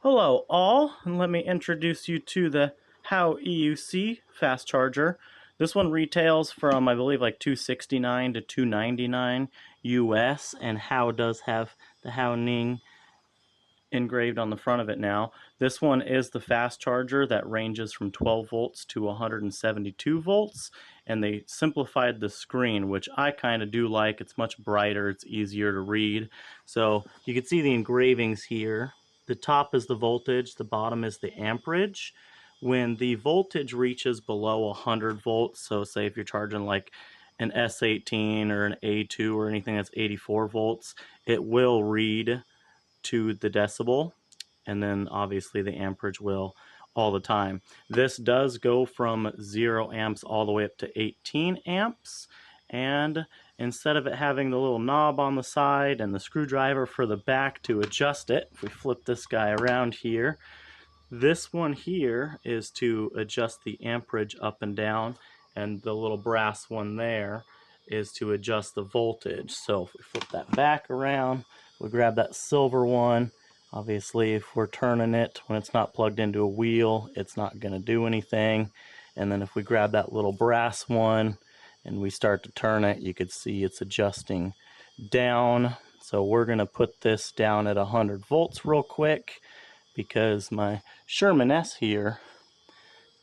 Hello all, and let me introduce you to the Howe EUC fast charger. This one retails from I believe like $269 to $299 US, and Howe does have the Howe Ning engraved on the front of it now. This one is the fast charger that ranges from 12 volts to 172 volts, and they simplified the screen, which I kind of do like. It's much brighter, it's easier to read. So you can see the engravings here. The top is the voltage, the bottom is the amperage. When the voltage reaches below 100 volts, so say if you're charging like an S18 or an A2 or anything that's 84 volts, it will read to the decibel, and then obviously the amperage will all the time. This does go from 0 amps all the way up to 18 amps, and instead of it having the little knob on the side and the screwdriver for the back to adjust it, if we flip this guy around here, this one here is to adjust the amperage up and down, and the little brass one there is to adjust the voltage. So if we flip that back around, we grab that silver one. Obviously, if we're turning it when it's not plugged into a wheel, it's not going to do anything. And then if we grab that little brass one and we start to turn it, you could see it's adjusting down. So we're going to put this down at 100 volts real quick, because my Sherman S here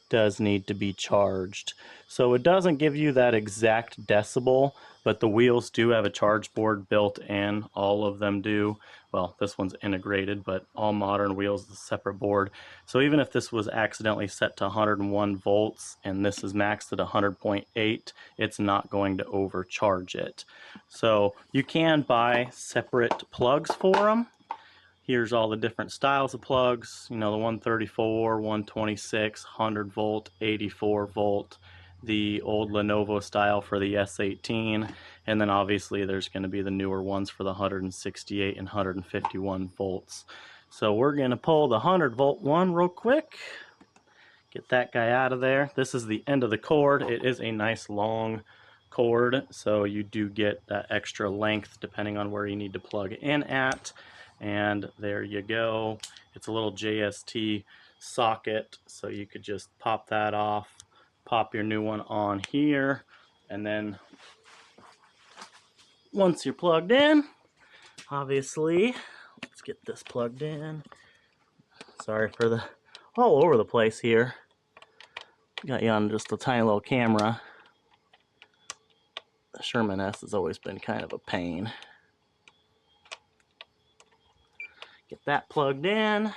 does need to be charged. So it doesn't give you that exact decibel, but the wheels do have a charge board built in. All of them do. Well, this one's integrated, but all modern wheels is a separate board. So even if this was accidentally set to 101 volts and this is maxed at 100.8, it's not going to overcharge it. So you can buy separate plugs for them. Here's all the different styles of plugs, you know, the 134, 126, 100 volt, 84 volt, the old Lenovo style for the S18, and then obviously there's going to be the newer ones for the 168 and 151 volts. So we're going to pull the 100 volt one real quick, get that guy out of there. This is the end of the cord. It is a nice long cord, so you do get that extra length depending on where you need to plug in at. And there you go. It's a little JST socket, so you could just pop that off, pop your new one on here, and then once you're plugged in, obviously, let's get this plugged in. Sorry for the all over the place here. Got you on just a tiny little camera. The Sherman S has always been kind of a pain. Get that plugged in,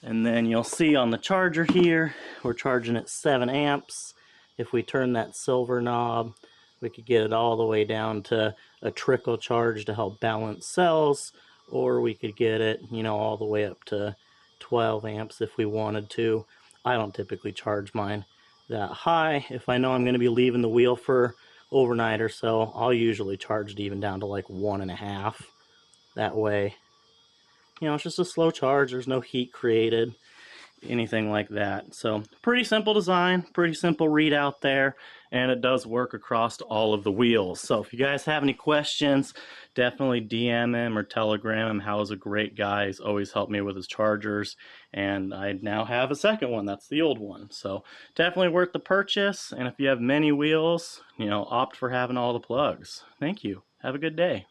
and then you'll see on the charger here, we're charging at 7 amps. If we turn that silver knob, we could get it all the way down to a trickle charge to help balance cells, or we could get it, you know, all the way up to 12 amps if we wanted to. I don't typically charge mine that high. If I know I'm going to be leaving the wheel for overnight or so, I'll usually charge it even down to like 1.5. That way, you know, it's just a slow charge. There's no heat created, anything like that. So pretty simple design, pretty simple readout there, and it does work across all of the wheels. So if you guys have any questions, definitely DM him or Telegram him. Howe's a great guy. He's always helped me with his chargers, and I now have a second one. That's the old one. So definitely worth the purchase, and if you have many wheels, you know, opt for having all the plugs. Thank you. Have a good day.